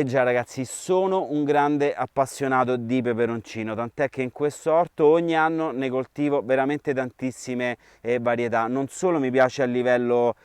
E già ragazzi, sono un grande appassionato di peperoncino, tant'è che in questo orto ogni anno ne coltivo veramente tantissime varietà. Non solo mi piace a livello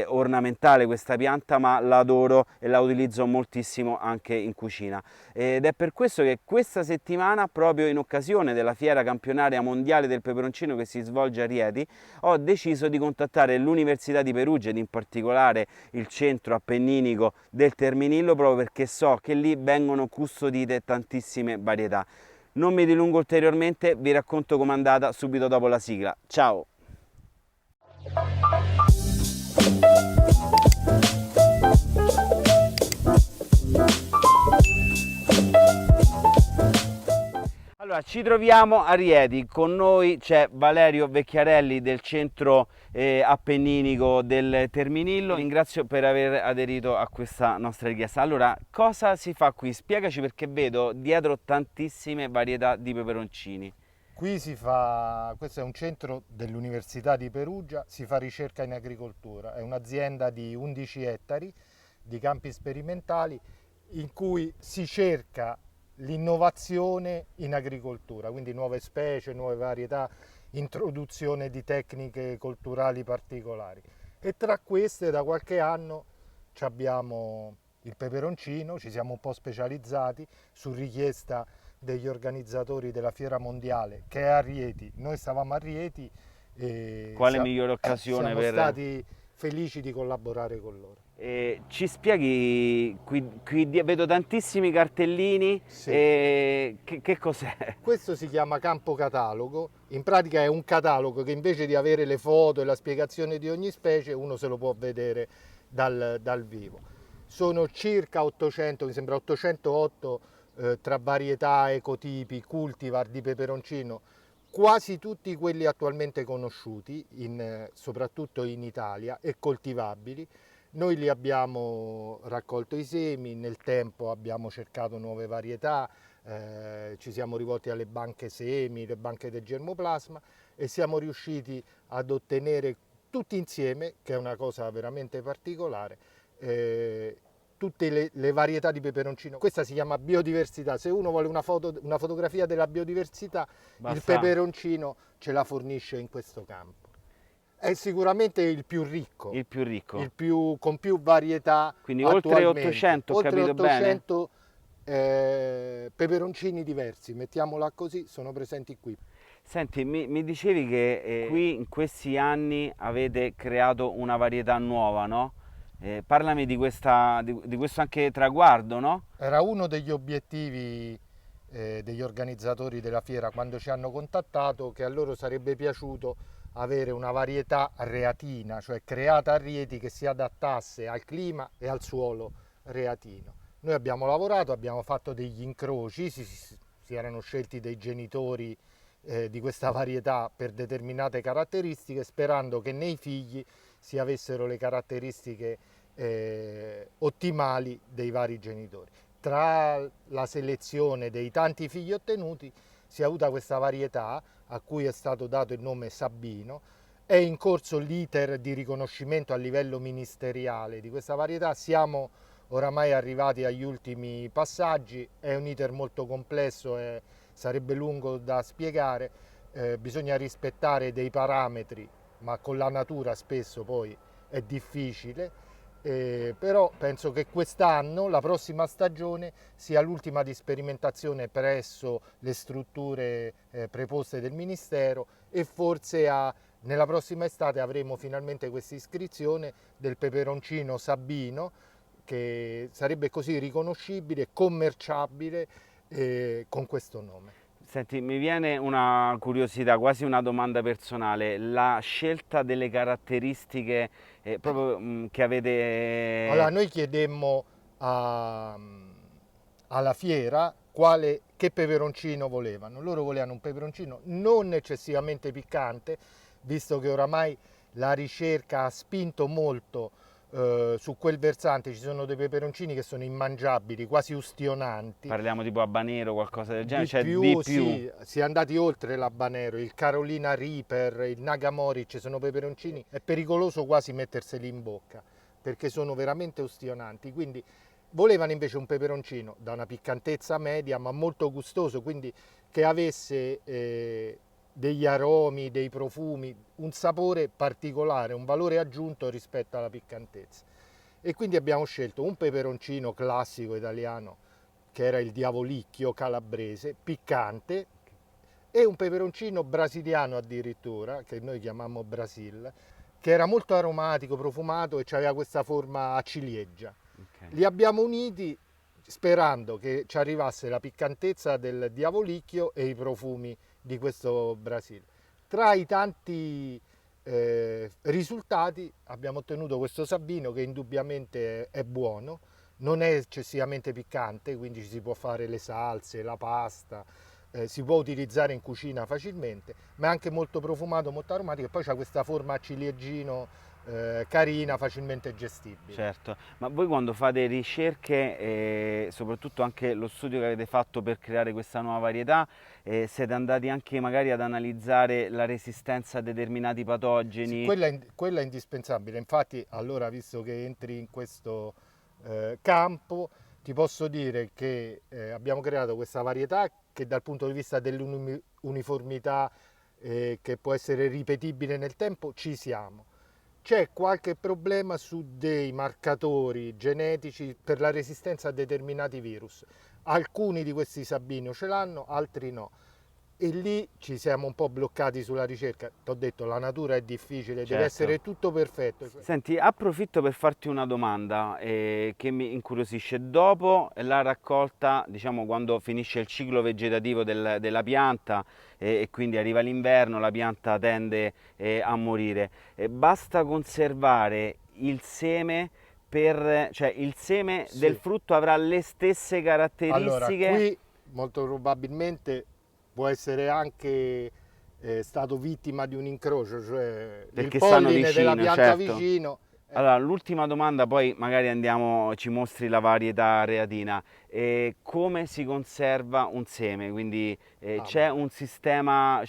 ornamentale questa pianta, ma la adoro e la utilizzo moltissimo anche in cucina. Ed è per questo che questa settimana, proprio in occasione della fiera campionaria mondiale del peperoncino che si svolge a Rieti, ho deciso di contattare l'Università di Perugia ed in particolare il centro appenninico del Terminillo, proprio perché so che lì vengono custodite tantissime varietà. Non mi dilungo ulteriormente, vi racconto com'è andata subito dopo la sigla. Ciao! Allora, ci troviamo a Rieti, con noi c'è Valerio Vecchiarelli del centro appenninico del Terminillo. Ringrazio per aver aderito a questa nostra richiesta. Allora, cosa si fa qui? Spiegaci, perché vedo dietro tantissime varietà di peperoncini. Questo è un centro dell'Università di Perugia, si fa ricerca in agricoltura, è un'azienda di 11 ettari di campi sperimentali in cui si cerca l'innovazione in agricoltura, quindi nuove specie, nuove varietà, introduzione di tecniche colturali particolari. E tra queste da qualche anno abbiamo il peperoncino, ci siamo un po' specializzati su richiesta degli organizzatori della Fiera Mondiale che è a Rieti. Noi stavamo a Rieti e Quale migliore occasione siamo per... stati felici di collaborare con loro. Ci spieghi, qui vedo tantissimi cartellini, Sì. che cos'è? Questo si chiama campo catalogo, in pratica è un catalogo che invece di avere le foto e la spiegazione di ogni specie uno se lo può vedere dal vivo. Sono circa 800, mi sembra 808 tra varietà, ecotipi, cultivar di peperoncino, quasi tutti quelli attualmente conosciuti, soprattutto in Italia, e coltivabili. Noi li abbiamo raccolto i semi, nel tempo abbiamo cercato nuove varietà, ci siamo rivolti alle banche semi, le banche del germoplasma e siamo riusciti ad ottenere tutti insieme, che è una cosa veramente particolare, tutte le varietà di peperoncino. Questa si chiama biodiversità. Se uno vuole una fotografia della biodiversità, il peperoncino ce la fornisce in questo campo. È sicuramente il più ricco, Il più ricco. con più varietà. Quindi oltre 800, ho oltre capito 800 peperoncini diversi, mettiamola così, sono presenti qui. Senti, mi dicevi che qui in questi anni avete creato una varietà nuova, no? Parlami di questo anche traguardo, no? Era uno degli obiettivi degli organizzatori della fiera quando ci hanno contattato, che a loro sarebbe piaciuto avere una varietà reatina, cioè creata a Rieti, che si adattasse al clima e al suolo reatino. Noi abbiamo lavorato, abbiamo fatto degli incroci, si erano scelti dei genitori di questa varietà per determinate caratteristiche, sperando che nei figli si avessero le caratteristiche ottimali dei vari genitori. Tra la selezione dei tanti figli ottenuti si è avuta questa varietà a cui è stato dato il nome Sabino. È in corso l'iter di riconoscimento a livello ministeriale di questa varietà, siamo oramai arrivati agli ultimi passaggi, è un iter molto complesso e sarebbe lungo da spiegare, bisogna rispettare dei parametri, ma con la natura spesso poi è difficile. Però penso che quest'anno, la prossima stagione, sia l'ultima di sperimentazione presso le strutture preposte del Ministero e forse nella prossima estate avremo finalmente questa iscrizione del peperoncino Sabino, che sarebbe così riconoscibile, commerciabile con questo nome. Senti, mi viene una curiosità, quasi una domanda personale. La scelta delle caratteristiche proprio che Allora, avete... noi chiedemmo alla fiera che peperoncino volevano. Loro volevano un peperoncino non eccessivamente piccante, visto che oramai la ricerca ha spinto molto su quel versante. Ci sono dei peperoncini che sono immangiabili, quasi ustionanti. Parliamo tipo habanero, qualcosa del genere, cioè Più, di più. sì, si è andati oltre l'habanero, il Carolina Reaper, il Nagamori, sono peperoncini, è pericoloso quasi metterseli in bocca perché sono veramente ustionanti, quindi Volevano invece un peperoncino da una piccantezza media ma molto gustoso, quindi che avesse degli aromi, dei profumi, un sapore particolare, un valore aggiunto rispetto alla piccantezza. E quindi abbiamo scelto un peperoncino classico italiano che era il diavolicchio calabrese, piccante, e un peperoncino brasiliano addirittura, che noi chiamiamo Brasil, che era molto aromatico, profumato e aveva questa forma a ciliegia. Ok. Li abbiamo uniti sperando che ci arrivasse la piccantezza del diavolicchio e i profumi di questo Brasile. Tra i tanti risultati abbiamo ottenuto questo Sabino che indubbiamente è buono, non è eccessivamente piccante, quindi ci si può fare le salse, la pasta, si può utilizzare in cucina facilmente, ma è anche molto profumato, molto aromatico e poi ha questa forma a ciliegino carina, facilmente gestibile. Certo, ma voi quando fate ricerche, soprattutto anche lo studio che avete fatto per creare questa nuova varietà, siete andati anche magari ad analizzare la resistenza a determinati Sì, patogeni? quella è indispensabile, infatti allora visto che entri in questo campo ti posso dire che abbiamo creato questa varietà che dal punto di vista dell'uniformità che può essere ripetibile nel tempo ci siamo. C'è qualche problema su dei marcatori genetici per la resistenza a determinati virus. Alcuni di questi Sabino ce l'hanno, altri no. E lì ci siamo un po' bloccati sulla ricerca. Ti ho detto, la natura è difficile, deve Certo. essere tutto perfetto. Senti, approfitto per farti una domanda che mi incuriosisce. Dopo la raccolta, diciamo quando finisce il ciclo vegetativo della pianta e quindi arriva l'inverno, la pianta tende a morire. Basta conservare il seme cioè il seme del Sì. frutto avrà le stesse Allora, caratteristiche? qui molto probabilmente può essere anche stato vittima di un incrocio, cioè il Perché stanno polline della vicino, pianta certo. vicino. Allora, l'ultima domanda, poi magari andiamo, ci mostri la varietà reatina. Come si conserva un seme? Quindi c'è Ma un sistema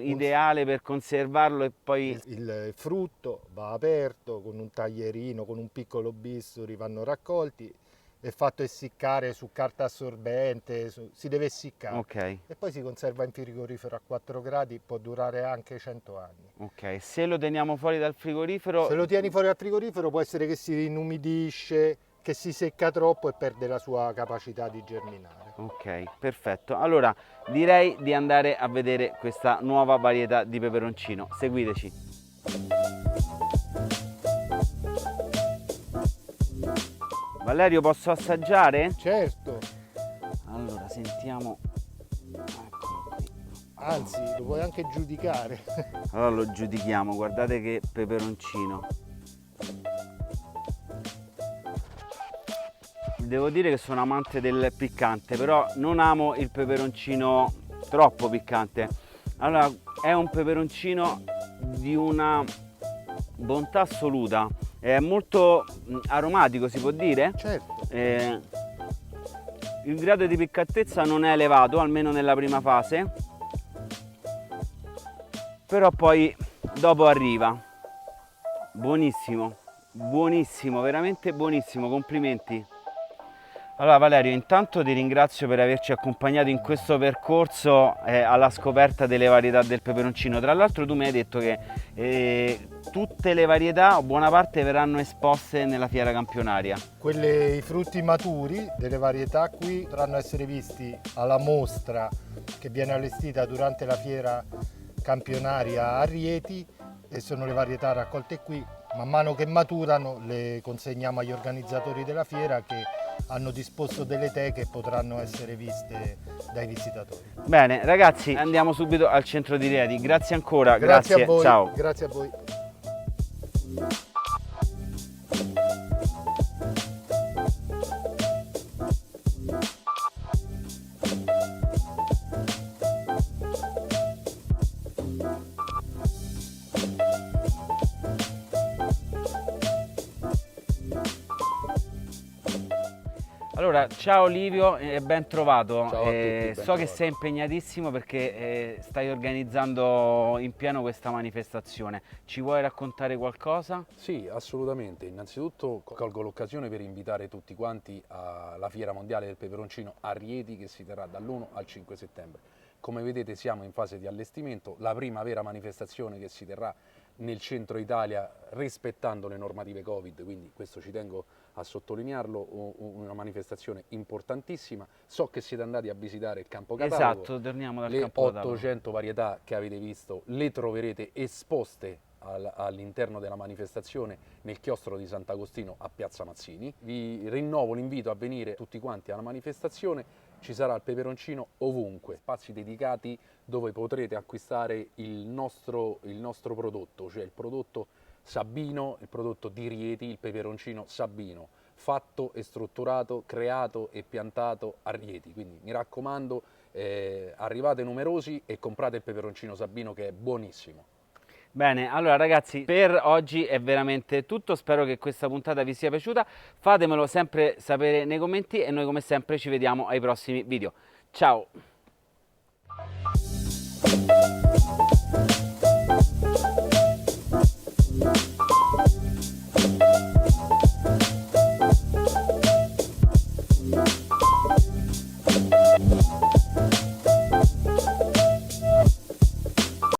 ideale per conservarlo e poi... il frutto va aperto con un taglierino, con un piccolo bisturi, vanno raccolti, è fatto essiccare su carta assorbente, si deve essiccare Ok, e poi si conserva in frigorifero a 4 gradi, può durare anche 100 anni. ok. Se lo teniamo fuori dal frigorifero... Se lo tieni fuori dal frigorifero può essere che si inumidisce, che si secca troppo e perde la sua capacità di germinare. Ok, perfetto. Allora, direi di andare a vedere questa nuova varietà di peperoncino. Seguiteci. Valerio, posso assaggiare? Certo, Allora, sentiamo. Eccolo qui. anzi lo puoi anche giudicare. Allora lo giudichiamo, guardate che peperoncino. Devo dire che sono amante del piccante, però non amo il peperoncino troppo piccante. Allora, è un peperoncino di una bontà assoluta, è molto aromatico, si può dire. Certo. Il grado di piccantezza non è elevato, almeno nella prima fase, però poi dopo arriva. Buonissimo, buonissimo, veramente buonissimo, complimenti. Allora Valerio, intanto ti ringrazio per averci accompagnato in questo percorso alla scoperta delle varietà del peperoncino. Tra l'altro tu mi hai detto che tutte le varietà o buona parte verranno esposte nella fiera campionaria. I frutti maturi delle varietà qui potranno essere visti alla mostra che viene allestita durante la fiera campionaria a Rieti e sono le varietà raccolte qui. Man mano che maturano le consegniamo agli organizzatori della fiera che hanno disposto delle teche e potranno essere viste dai visitatori. Bene ragazzi, andiamo subito al centro di Rieti. Grazie ancora, Grazie a voi, ciao. grazie a voi. Allora, ciao Livio e ben trovato. Ciao a tutti, ben So che trovato. sei impegnatissimo perché stai organizzando in pieno questa manifestazione. Ci vuoi raccontare qualcosa? Sì, assolutamente. Innanzitutto colgo l'occasione per invitare tutti quanti alla Fiera Mondiale del Peperoncino a Rieti, che si terrà dall'1 al 5 settembre. Come vedete siamo in fase di allestimento, la prima vera manifestazione che si terrà nel centro Italia rispettando le normative Covid, quindi questo ci tengo a sottolinearlo, una manifestazione importantissima. So che siete andati a visitare il campo catalogo. Esatto, torniamo dal Le campo catalogo. 800 varietà che avete visto le troverete esposte all'interno della manifestazione nel chiostro di Sant'Agostino a Piazza Mazzini. Vi rinnovo l'invito a venire tutti quanti alla manifestazione, ci sarà il peperoncino ovunque, spazi dedicati dove potrete acquistare il nostro prodotto, cioè il prodotto Sabino, il prodotto di Rieti, il peperoncino Sabino, fatto e strutturato, creato e piantato a Rieti. Quindi mi raccomando, arrivate numerosi e comprate il peperoncino Sabino, che è buonissimo. Bene, allora ragazzi, per oggi è veramente tutto, spero che questa puntata vi sia piaciuta, fatemelo sempre sapere nei commenti e noi come sempre ci vediamo ai prossimi video. Ciao!